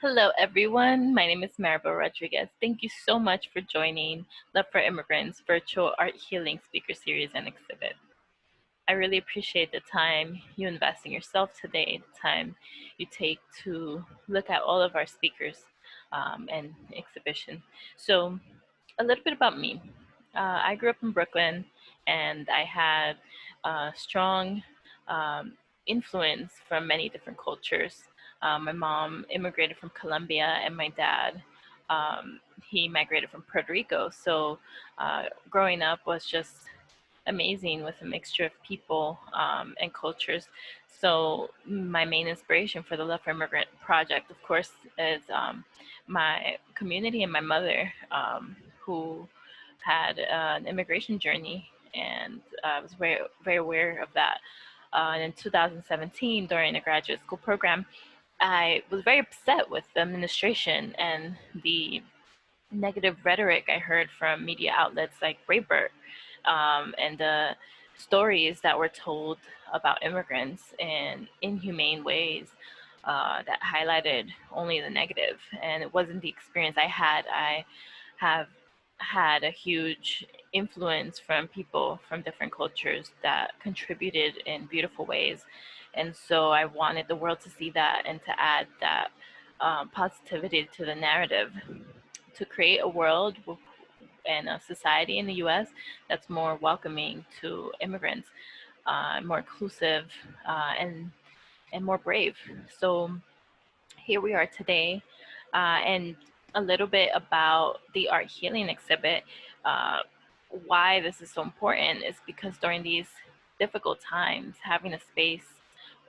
Hello, everyone. My name is Maribel Rodriguez. Thank you so much for joining Love for Immigrants virtual art healing speaker series and exhibit. I really appreciate the time you invest in yourself today, the time you take to look at all of our speakers and exhibition. So, a little bit about me. I grew up in Brooklyn, and I had a strong um, influence from many different cultures. My mom immigrated from Colombia, and my dad, he migrated from Puerto Rico. So, growing up was just amazing with a mixture of people and cultures. So my main inspiration for the Love for Immigrant project, of course, is my community and my mother, who had an immigration journey, and I was very very aware of that. In 2017, during a graduate school program, I was very upset with the administration and the negative rhetoric I heard from media outlets like Breitbart, and the stories that were told about immigrants in inhumane ways that highlighted only the negative. And it wasn't the experience I had. I have had a huge influence from people from different cultures that contributed in beautiful ways. And so I wanted the world to see that and to add that positivity to the narrative, to create a world and a society in the US that's more welcoming to immigrants, more inclusive, and more brave. So here we are today, and a little bit about the art healing exhibit. Uh, why this is so important is because during these difficult times, having a space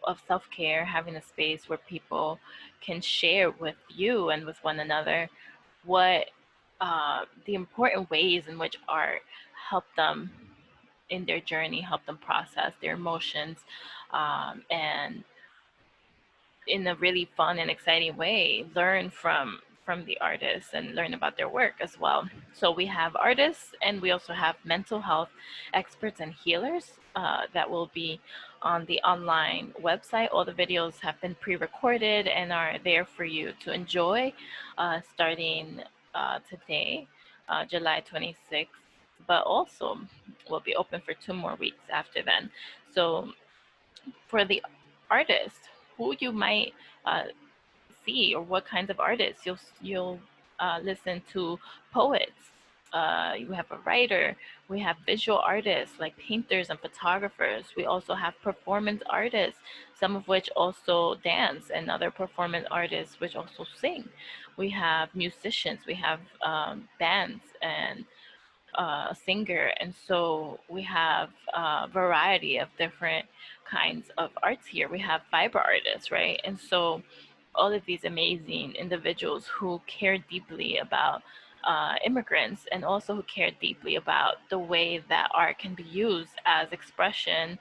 of self-care, having a space where people can share with you and with one another what the important ways in which art help them in their journey, help them process their emotions, and in a really fun and exciting way, learn from the artists and learn about their work as well. So we have artists, and we also have mental health experts and healers that will be on the online website. All the videos have been pre-recorded and are there for you to enjoy, starting today, July 26th, but also will be open for 2 more weeks after then. So for the artist, who you might uh, see, or what kinds of artists you'll listen to: poets. We have a writer. We have visual artists like painters and photographers. We also have performance artists, some of which also dance, and other performance artists which also sing. We have musicians. We have bands and a singer, and so we have a variety of different kinds of arts here. We have fiber artists, right? And so all of these amazing individuals who care deeply about immigrants, and also who care deeply about the way that art can be used as expression,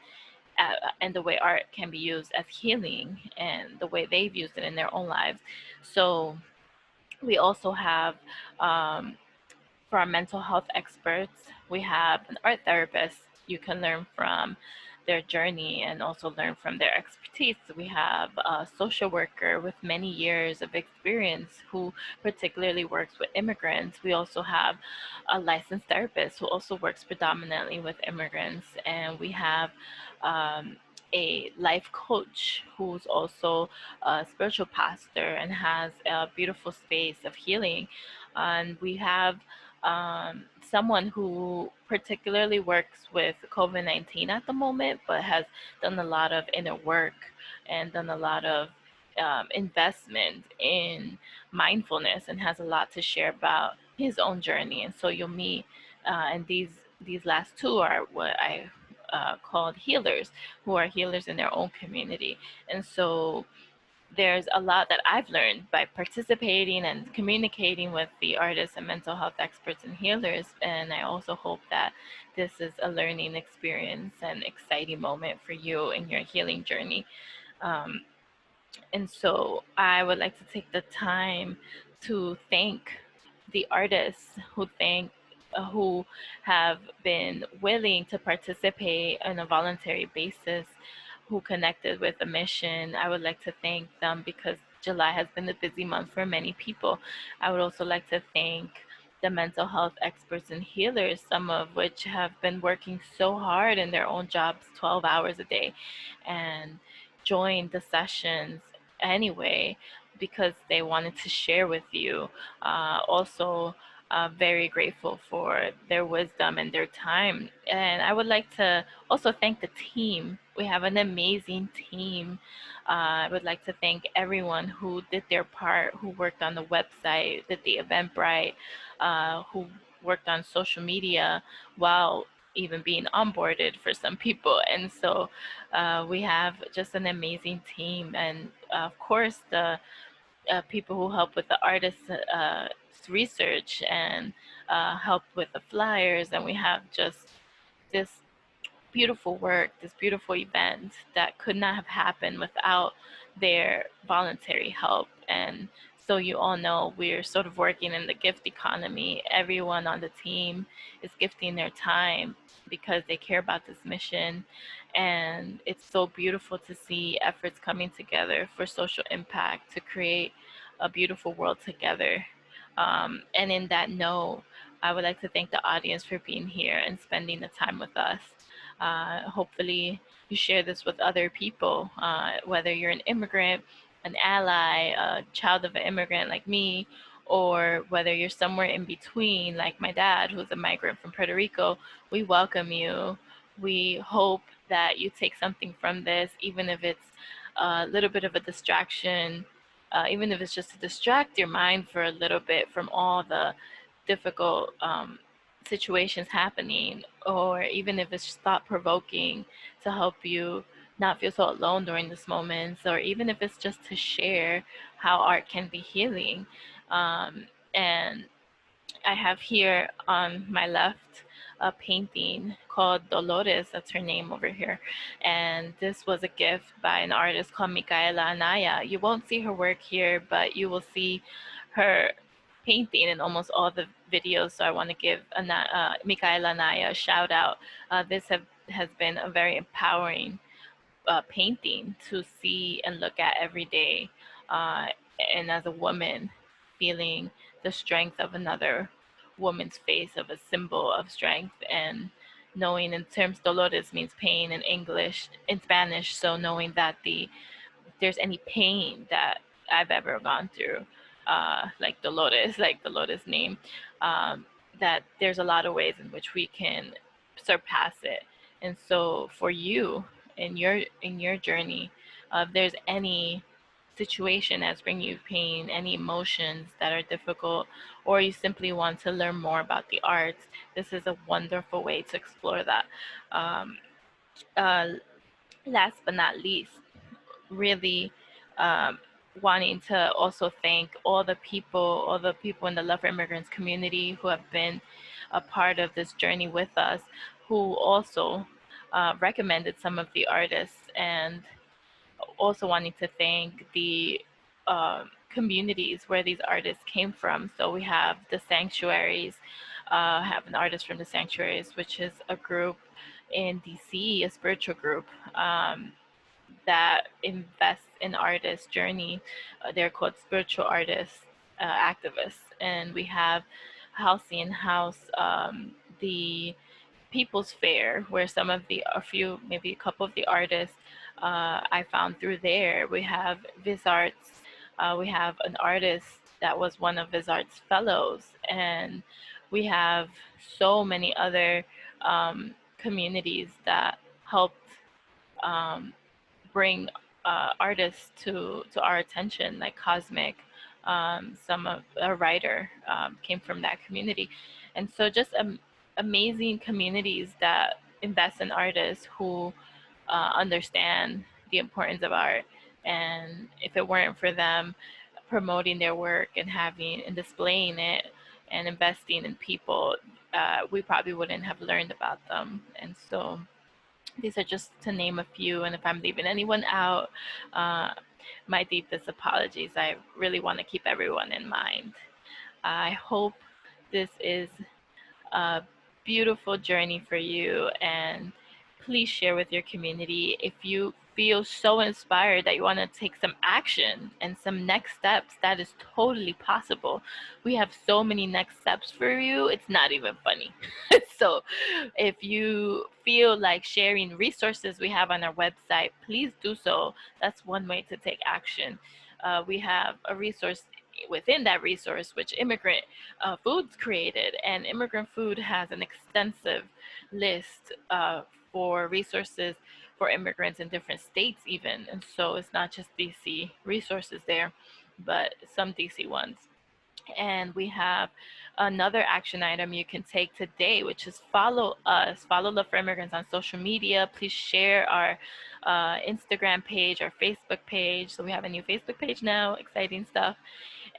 and the way art can be used as healing, and the way they've used it in their own lives. So we also have, for our mental health experts, we have an art therapist. You can learn from their journey and also learn from their expertise. We have a social worker with many years of experience who particularly works with immigrants. We also have a licensed therapist who also works predominantly with immigrants. And we have a life coach who's also a spiritual pastor and has a beautiful space of healing. And we have someone who particularly works with COVID-19 at the moment, but has done a lot of inner work and done a lot of investment in mindfulness, and has a lot to share about his own journey. And so you'll meet, and these last two are what I called healers, who are healers in their own community. And so there's a lot that I've learned by participating and communicating with the artists and mental health experts and healers. And I also hope that this is a learning experience and exciting moment for you in your healing journey. Um, and so I would like to take the time to thank the artists who have been willing to participate on a voluntary basis, who connected with the mission. I would like to thank them because July has been a busy month for many people. I would also like to thank the mental health experts and healers, some of which have been working so hard in their own jobs 12 hours a day and joined the sessions anyway because they wanted to share with you. Also, very grateful for their wisdom and their time. And I would like to also thank the team. We have an amazing team. I would like to thank everyone who did their part, who worked on the website, did the Eventbrite, who worked on social media while even being onboarded for some people. And so we have just an amazing team. And of course, the people who help with the artists' research and help with the flyers. And we have just this beautiful work, this beautiful event that could not have happened without their voluntary help. And so you all know we're sort of working in the gift economy. Everyone on the team is gifting their time because they care about this mission. And it's so beautiful to see efforts coming together for social impact to create a beautiful world together. And in that note, I would like to thank the audience for being here and spending the time with us. Hopefully, you share this with other people, whether you're an immigrant, an ally, a child of an immigrant like me, or whether you're somewhere in between, like my dad, who's a migrant from Puerto Rico. We welcome you. We hope that you take something from this, even if it's a little bit of a distraction, even if it's just to distract your mind for a little bit from all the difficult situations happening, or even if it's just thought provoking to help you not feel so alone during these moments, or even if it's just to share how art can be healing. And I have here on my left a painting called Dolores, that's her name over here. And this was a gift by an artist called Micaela Anaya. You won't see her work here, but you will see her painting in almost all the videos. So I want to give Micaela Anaya a shout out. Has been a very empowering painting to see and look at every day. Uh, and as a woman, feeling the strength of another woman's face, of a symbol of strength, and knowing in terms Dolores means pain in English, in Spanish. So knowing that there's any pain that I've ever gone through, like Dolores' name, that there's a lot of ways in which we can surpass it. And so for you in your journey, if there's any situation that's bringing you pain, any emotions that are difficult, or you simply want to learn more about the arts, this is a wonderful way to explore that. Um, uh, Last but not least, really um, wanting to also thank all the people in the Love for Immigrants community who have been a part of this journey with us, who also recommended some of the artists, and also wanting to thank the communities where these artists came from. So we have the Sanctuaries, have an artist from the Sanctuaries, which is a group in DC, a spiritual group. That invests in artists' journey. They're called spiritual artists, activists. And we have Halcyon House, the People's Fair, where some of a few, maybe a couple of the artists I found through there. We have VisArts. We have an artist that was one of VisArts fellows. And we have so many other communities that helped um, bring artists to our attention, like Cosmic. Some of a writer came from that community, and so just amazing communities that invest in artists who understand the importance of art. And if it weren't for them promoting their work and having and displaying it and investing in people, we probably wouldn't have learned about them. And so these are just to name a few, and if I'm leaving anyone out, uh, my deepest apologies. I really want to keep everyone in mind. I hope this is a beautiful journey for you, and please share with your community. If you feel so inspired that you want to take some action and some next steps, that is totally possible. We have so many next steps for you, it's not even funny. So if you feel like sharing resources we have on our website, please do so. That's one way to take action. We have a resource within that resource which Immigrant Foods created, and Immigrant Food has an extensive list for resources for immigrants in different states even. And so it's not just DC resources there, but some DC ones. And we have another action item you can take today, which is follow us, follow Love for Immigrants on social media. Please share our Instagram page, our Facebook page. So we have a new Facebook page now, exciting stuff.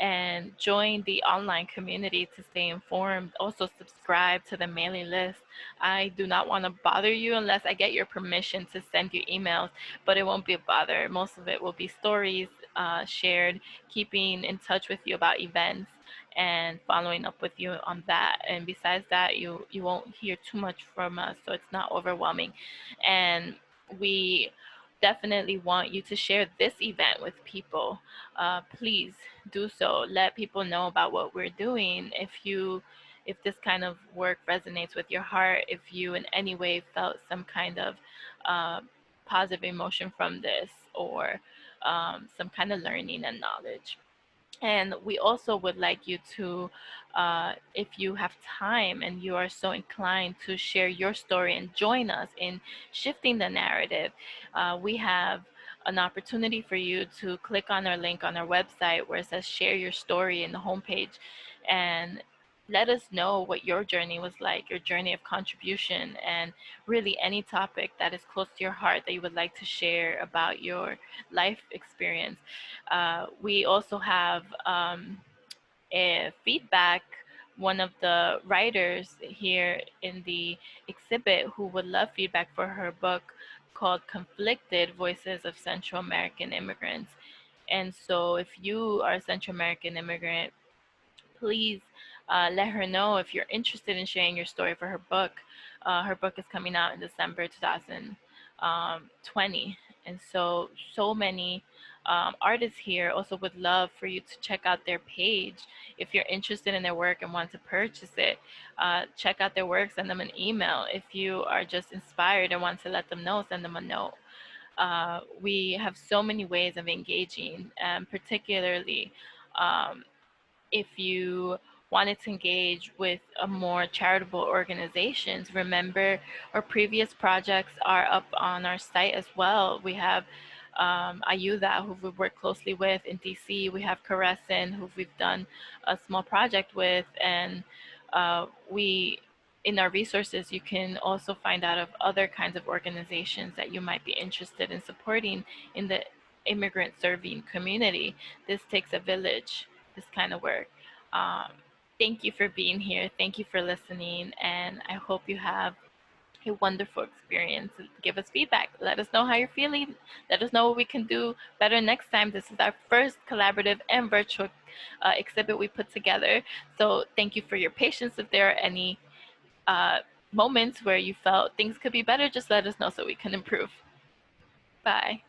And join the online community to stay informed. Also, subscribe to the mailing list. I do not want to bother you unless I get your permission to send you emails, but it won't be a bother. Most of it will be stories shared, keeping in touch with you about events, and following up with you on that. And besides that, you won't hear too much from us, so it's not overwhelming. And we definitely want you to share this event with people. Please do so. Let people know about what we're doing. If this kind of work resonates with your heart, if you in any way felt some kind of uh, positive emotion from this, or some kind of learning and knowledge. And we also would like you to, if you have time and you are so inclined, to share your story and join us in shifting the narrative. We have an opportunity for you to click on our link on our website where it says share your story in the homepage, and let us know what your journey was like, your journey of contribution, and really any topic that is close to your heart that you would like to share about your life experience. We also have a feedback. One of the writers here in the exhibit who would love feedback for her book called Conflicted Voices of Central American Immigrants. And so if you are a Central American immigrant, please let her know if you're interested in sharing your story for her book. Her book is coming out in December 2020. And so many artists here also would love for you to check out their page. If you're interested in their work and want to purchase it, check out their work, send them an email. If you are just inspired and want to let them know, send them a note. We have so many ways of engaging, and particularly if you wanted to engage with a more charitable organizations, remember our previous projects are up on our site as well. We have Ayuda, who we've worked closely with in DC. We have Caressen, who we've done a small project with. And we, in our resources, you can also find out of other kinds of organizations that you might be interested in supporting in the immigrant serving community. This takes a village, this kind of work. Um, Thank you for being here. Thank you for listening. And I hope you have a wonderful experience. Give us feedback. Let us know how you're feeling. Let us know what we can do better next time. This is our first collaborative and virtual exhibit we put together. So thank you for your patience. If there are any uh, moments where you felt things could be better, just let us know so we can improve. Bye.